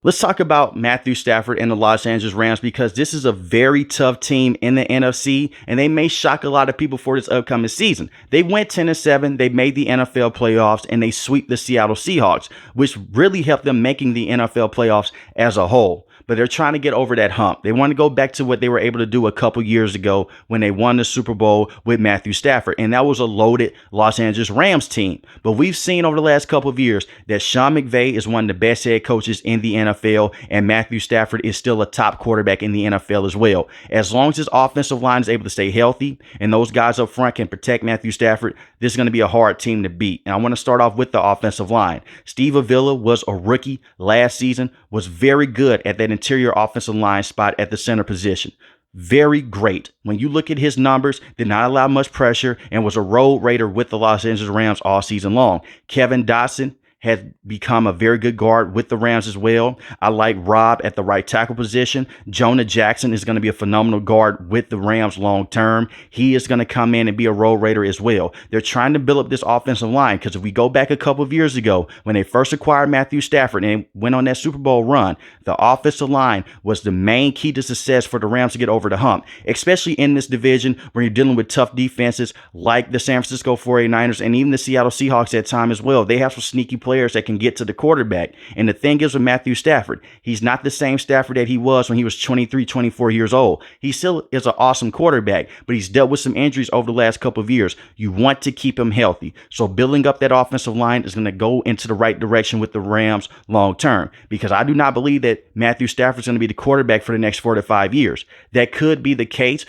Let's talk about Matthew Stafford and the Los Angeles Rams because this is a very tough team in the NFC, and they may shock a lot of people for this upcoming season. They went 10-7, they made the NFL playoffs, and they sweep the Seattle Seahawks, which really helped them making the NFL playoffs as a whole. But they're trying to get over that hump. They want to go back to what they were able to do a couple years ago when they won the Super Bowl with Matthew Stafford. And that was a loaded Los Angeles Rams team. But we've seen over the last couple of years that Sean McVay is one of the best head coaches in the NFL, and Matthew Stafford is still a top quarterback in the NFL as well. As long as his offensive line is able to stay healthy and those guys up front can protect Matthew Stafford, this is going to be a hard team to beat. And I want to start off with the offensive line. Steve Avila was a rookie last season, was very good at that interior offensive line spot at the center position. Very great. When you look at his numbers, did not allow much pressure and was a road raider with the Los Angeles Rams all season long. Kevin Dotson has become a very good guard with the Rams as well. I like Rob at the right tackle position. Jonah Jackson is going to be a phenomenal guard with the Rams long term. He is going to come in and be a road raider as well. They're trying to build up this offensive line because if we go back a couple of years ago when they first acquired Matthew Stafford and went on that Super Bowl run, the offensive line was the main key to success for the Rams to get over the hump, especially in this division where you're dealing with tough defenses like the San Francisco 49ers and even the Seattle Seahawks at time as well. They have some sneaky players that can get to the quarterback. And the thing is with Matthew Stafford, he's not the same Stafford that he was when he was 23, 24 years old. He still is an awesome quarterback, but he's dealt with some injuries over the last couple of years. You want to keep him healthy. So building up that offensive line is going to go into the right direction with the Rams long term, because I do not believe that Matthew Stafford is going to be the quarterback for the next 4 to 5 years. That could be the case,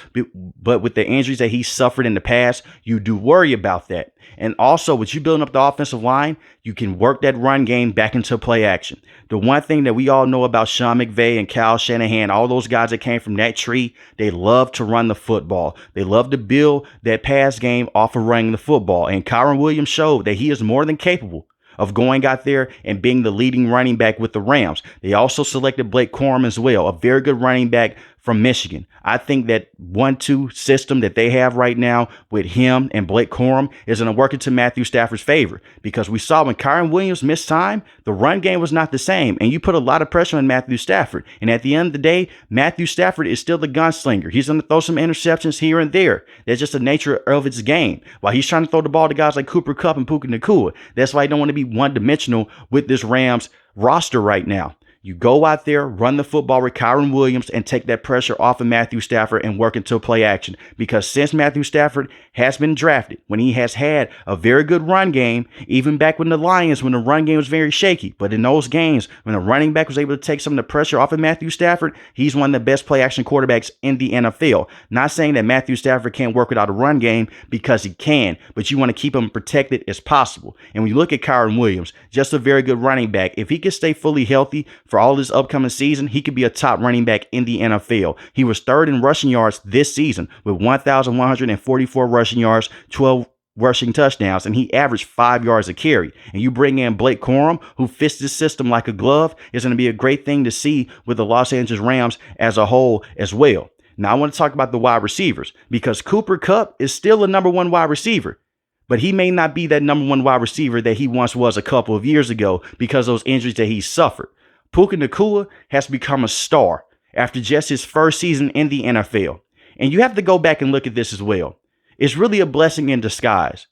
but with the injuries that he suffered in the past, you do worry about that. And also, with you building up the offensive line, you can work that run game back into play action. The one thing that we all know about Sean McVay and Kyle Shanahan, all those guys that came from that tree, they love to run the football. They love to build that pass game off of running the football. And Kyron Williams showed that he is more than capable of going out there and being the leading running back with the Rams. They also selected Blake Corum as well, a very good running back from Michigan. I think that 1-2 system that they have right now with him and Blake Corum is going to work into Matthew Stafford's favor, because we saw when Kyron Williams missed time, the run game was not the same, and you put a lot of pressure on Matthew Stafford. And at the end of the day, Matthew Stafford is still the gunslinger. He's going to throw some interceptions here and there. That's just the nature of his game. While he's trying to throw the ball to guys like Cooper Kupp and Puka Nacua, that's why I don't want to be one-dimensional with this Rams roster right now. You go out there, run the football with Kyron Williams, and take that pressure off of Matthew Stafford and work into play action. Because since Matthew Stafford has been drafted, when he has had a very good run game, even back when the Lions, when the run game was very shaky, but in those games, when the running back was able to take some of the pressure off of Matthew Stafford, he's one of the best play action quarterbacks in the NFL. Not saying that Matthew Stafford can't work without a run game, because he can, but you want to keep him protected as possible. And when you look at Kyron Williams, just a very good running back. If he can stay fully healthy for all this upcoming season, he could be a top running back in the NFL. He was third in rushing yards this season with 1,144 rushing yards, 12 rushing touchdowns, and he averaged 5 yards a carry. And you bring in Blake Corum, who fits this system like a glove, is going to be a great thing to see with the Los Angeles Rams as a whole as well. Now, I want to talk about the wide receivers, because Cooper Kupp is still a number one wide receiver, but he may not be that number one wide receiver that he once was a couple of years ago because of those injuries that he suffered. Puka Nacua has become a star after just his first season in the NFL. And you have to go back and look at this as well. It's really a blessing in disguise.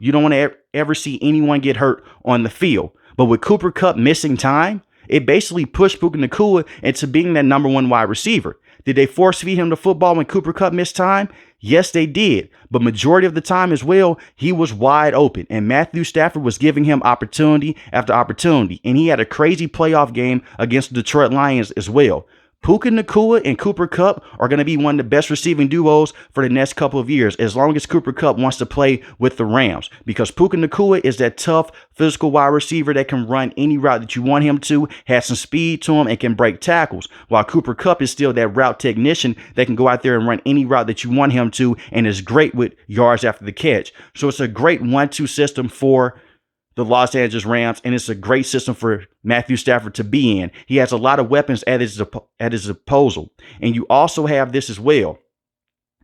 You don't want to ever see anyone get hurt on the field. But with Cooper Kupp missing time, it basically pushed Puka Nacua into being that number one wide receiver. Did they force feed him the football when Cooper Kupp missed time? Yes, they did. But majority of the time as well, he was wide open. And Matthew Stafford was giving him opportunity after opportunity. And he had a crazy playoff game against the Detroit Lions as well. Puka Nacua and Cooper Kupp are going to be one of the best receiving duos for the next couple of years, as long as Cooper Kupp wants to play with the Rams, because Puka Nacua is that tough physical wide receiver that can run any route that you want him to, has some speed to him, and can break tackles, while Cooper Kupp is still that route technician that can go out there and run any route that you want him to, and is great with yards after the catch. So it's a great 1-2 system for the Los Angeles Rams, and it's a great system for Matthew Stafford to be in. He has a lot of weapons at his disposal. And you also have this as well.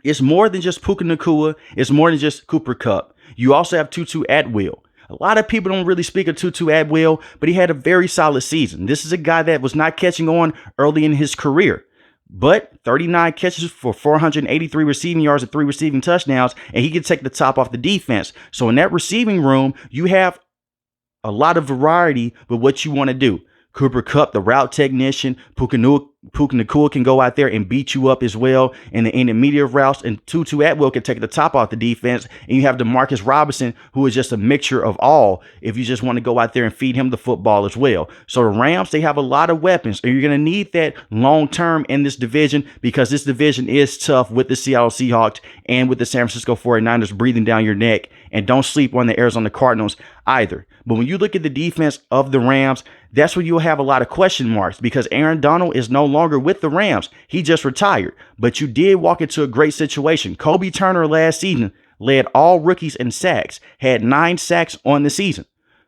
It's more than just Puka Nacua. It's more than just Cooper Kupp. You also have Tutu Atwell, A lot of people don't really speak of Tutu Atwell, but he had a very solid season. This is a guy that was not catching on early in his career. But 39 catches for 483 receiving yards and 3 receiving touchdowns, and he can take the top off the defense. So in that receiving room, you have a lot of variety with what you want to do. Cooper Kupp, the route technician, Puka Nacua can go out there and beat you up as well in the intermediate routes, and Tutu Atwell can take the top off the defense, and you have DeMarcus Robinson, who is just a mixture of all if you just want to go out there and feed him the football as well. So the Rams, they have a lot of weapons, and you're going to need that long term in this division because this division is tough with the Seattle Seahawks and with the San Francisco 49ers breathing down your neck. And don't sleep on the Arizona Cardinals either. But when you look at the defense of the Rams, that's when you'll have a lot of question marks because Aaron Donald is no longer with the Rams. He just retired. But you did walk into a great situation. Kobe Turner last season led all rookies in sacks, had 9 sacks on the season.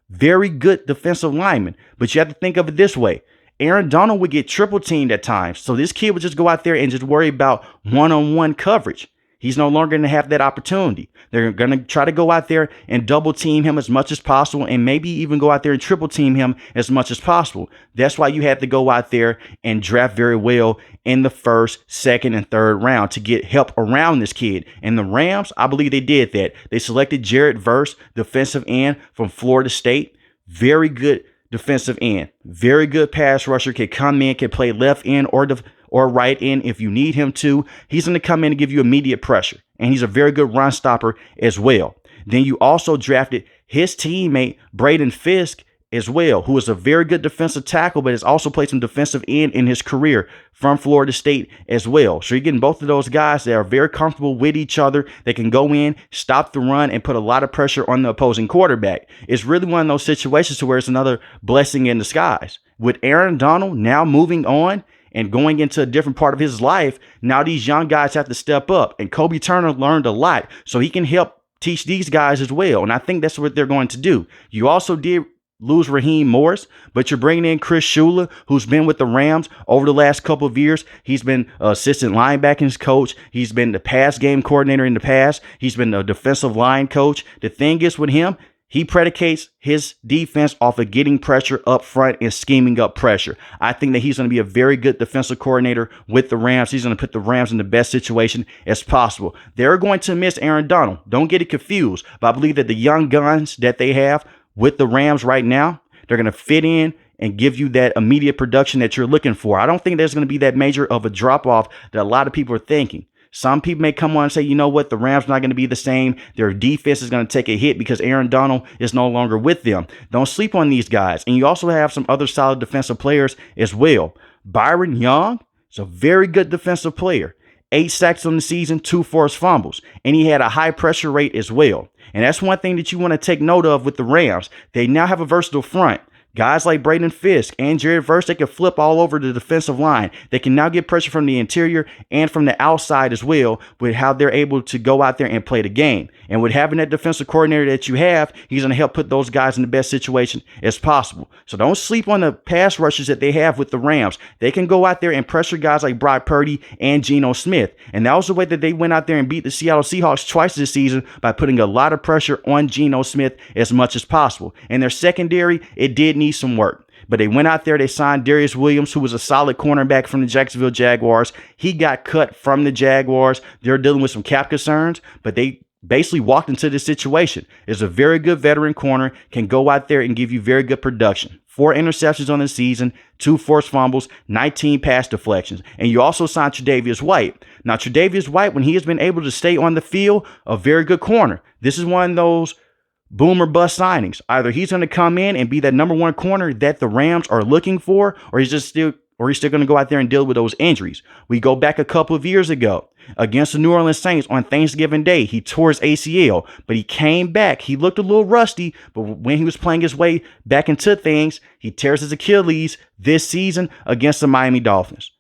Very good defensive lineman. But you have to think of it this way. Aaron Donald would get triple teamed at times. So this kid would just go out there and just worry about one-on-one coverage. He's no longer going to have that opportunity. They're going to try to go out there and double team him as much as possible and maybe even go out there and triple team him as much as possible. That's why you have to go out there and draft very well in the first, second, and third round to get help around this kid. And the Rams, I believe they did that. They selected Jared Verse, defensive end from Florida State. Very good defensive end. Very good pass rusher. Can come in, can play left end or right end if you need him to. He's going to come in and give you immediate pressure. And he's a very good run stopper as well. Then you also drafted his teammate, Braden Fisk, as well, who is a very good defensive tackle, but has also played some defensive end in his career from Florida State as well. So you're getting both of those guys that are very comfortable with each other. They can go in, stop the run, and put a lot of pressure on the opposing quarterback. It's really one of those situations to where it's another blessing in disguise. With Aaron Donald now moving on, and going into a different part of his life, now these young guys have to step up. And Kobe Turner learned a lot, so he can help teach these guys as well. And I think that's what they're going to do. You also did lose Raheem Morris, but you're bringing in Chris Shula, who's been with the Rams over the last couple of years. He's been assistant linebackers coach. He's been the pass game coordinator in the past. He's been a defensive line coach. The thing is with him, he predicates his defense off of getting pressure up front and scheming up pressure. I think that he's going to be a very good defensive coordinator with the Rams. He's going to put the Rams in the best situation as possible. They're going to miss Aaron Donald. Don't get it confused. But I believe that the young guns that they have with the Rams right now, they're going to fit in and give you that immediate production that you're looking for. I don't think there's going to be that major of a drop-off that a lot of people are thinking. Some people may come on and say, you know what, the Rams are not going to be the same. Their defense is going to take a hit because Aaron Donald is no longer with them. Don't sleep on these guys. And you also have some other solid defensive players as well. Byron Young is a very good defensive player. 8 sacks on the season, 2 forced fumbles. And he had a high pressure rate as well. And that's one thing that you want to take note of with the Rams. They now have a versatile front. Guys like Braden Fisk and Jared Verse, they can flip all over the defensive line. They can now get pressure from the interior and from the outside as well with how they're able to go out there and play the game. And with having that defensive coordinator that you have, he's going to help put those guys in the best situation as possible. So don't sleep on the pass rushers that they have with the Rams. They can go out there and pressure guys like Brock Purdy and Geno Smith. And that was the way that they went out there and beat the Seattle Seahawks twice this season by putting a lot of pressure on Geno Smith as much as possible. And their secondary, it did need some work. But they went out there, they signed Darius Williams, who was a solid cornerback from the Jacksonville Jaguars. He got cut from the Jaguars. They're dealing with some cap concerns, but they basically walked into this situation. Is a very good veteran corner, can go out there and give you very good production. 4 interceptions on the season, 2 forced fumbles, 19 pass deflections. And you also signed Tre'Davious White. Now, Tre'Davious White, when he has been able to stay on the field, a very good corner. This is one of those boom or bust signings. Either he's going to come in and be that number 1 corner that the Rams are looking for, or he's still going to go out there and deal with those injuries. We go back a couple of years ago against the New Orleans Saints on Thanksgiving Day. He tore his ACL, but he came back. He looked a little rusty, but when he was playing his way back into things, he tears his Achilles this season against the Miami Dolphins.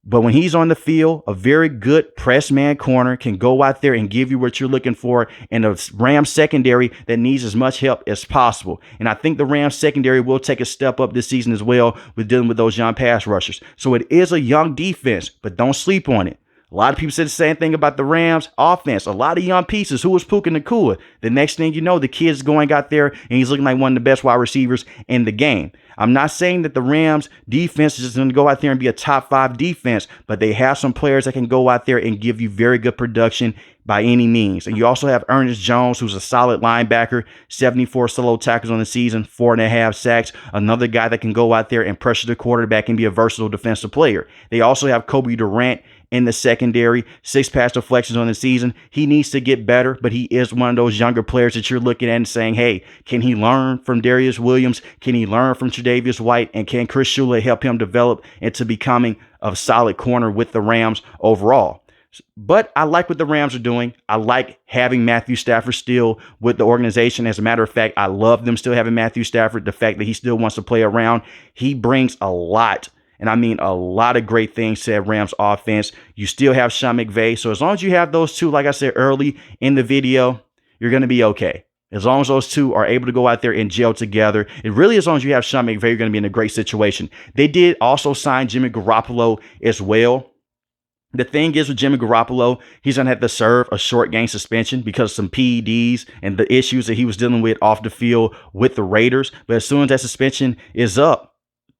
But when he's on the field, a very good press man corner can go out there and give you what you're looking for in a Rams secondary that needs as much help as possible. And I think the Rams secondary will take a step up this season as well with dealing with those young pass rushers. So it is a young defense, but don't sleep on it. A lot of people said the same thing about the Rams offense. A lot of young pieces. Who was Puka Nacua? The next thing you know, the kid's going out there and he's looking like one of the best wide receivers in the game. I'm not saying that the Rams defense is just going to go out there and be a top 5 defense, but they have some players that can go out there and give you very good production by any means. And you also have Ernest Jones, who's a solid linebacker, 74 solo tackles on the season, 4.5 sacks. Another guy that can go out there and pressure the quarterback and be a versatile defensive player. They also have Kobe Durant in the secondary, 6 pass deflections on the season. He needs to get better, but he is one of those younger players that you're looking at and saying, hey, can he learn from Darius Williams? Can he learn from Tre'Davious White? And can Chris Shula help him develop into becoming a solid corner with the Rams overall? But I like what the Rams are doing. I like having Matthew Stafford still with the organization. As a matter of fact, I love them still having Matthew Stafford. The fact that he still wants to play around. He brings a lot, and I mean a lot of great things to that Rams offense. You still have Sean McVay. So as long as you have those two, like I said early in the video, you're going to be okay. As long as those two are able to go out there and gel together, and really as long as you have Sean McVay, you're going to be in a great situation. They did also sign Jimmy Garoppolo as well. The thing is with Jimmy Garoppolo, he's going to have to serve a short game suspension because of some PEDs and the issues that he was dealing with off the field with the Raiders. But as soon as that suspension is up,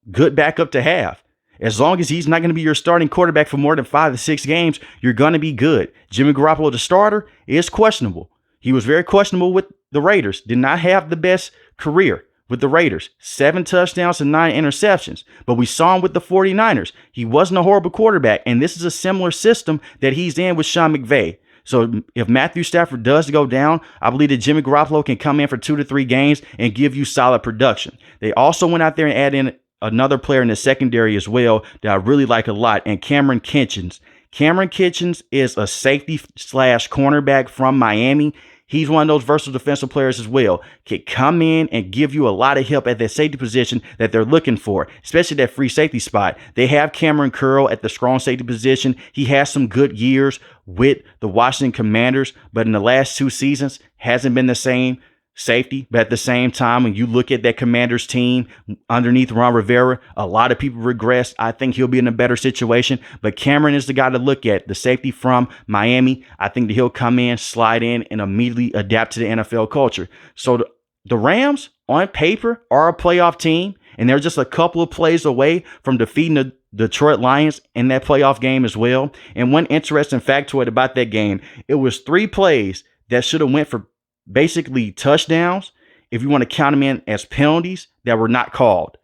good backup to have. As long as he's not going to be your starting quarterback for more than 5 to 6 games, you're going to be good. Jimmy Garoppolo, the starter, is questionable. He was very questionable with the Raiders. Did not have the best career with the Raiders. 7 touchdowns and 9 interceptions. But we saw him with the 49ers. He wasn't a horrible quarterback. And this is a similar system that he's in with Sean McVay. So if Matthew Stafford does go down, I believe that Jimmy Garoppolo can come in for 2 to 3 games and give you solid production. They also went out there and added in another player in the secondary as well that I really like a lot, and Cameron Kitchens. Cameron Kitchens is a safety / cornerback from Miami. He's one of those versatile defensive players as well. Can come in and give you a lot of help at that safety position that they're looking for, especially that free safety spot. They have Cameron Curl at the strong safety position. He has some good years with the Washington Commanders, but in the last 2 seasons hasn't been the same safety. But at the same time, when you look at that Commanders team underneath Ron Rivera, a lot of people regressed. I think he'll be in a better situation, but Cameron is the guy to look at, the safety from Miami. I think that he'll come in, slide in, and immediately adapt to the NFL culture. So the Rams on paper are a playoff team, and they're just a couple of plays away from defeating the Detroit Lions in that playoff game as well. And one interesting factoid about that game, it was 3 plays that should have went for basically touchdowns, if you want to count them in as penalties, that were not called.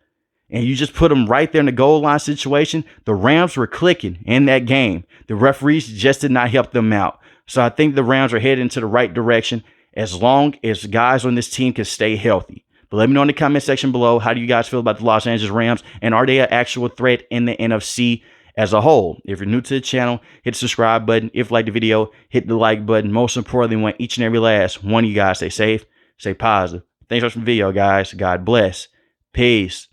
And you just put them right there in the goal line situation. The Rams were clicking in that game. The referees just did not help them out. So I think the Rams are heading into the right direction as long as guys on this team can stay healthy. But let me know in the comment section below, how do you guys feel about the Los Angeles Rams? And are they an actual threat in the NFC as a whole? If you're new to the channel, hit the subscribe button. If you like the video, hit the like button. Most importantly, we want each and every last one of you guys stay safe, stay positive. Thanks for watching the video, guys. God bless. Peace.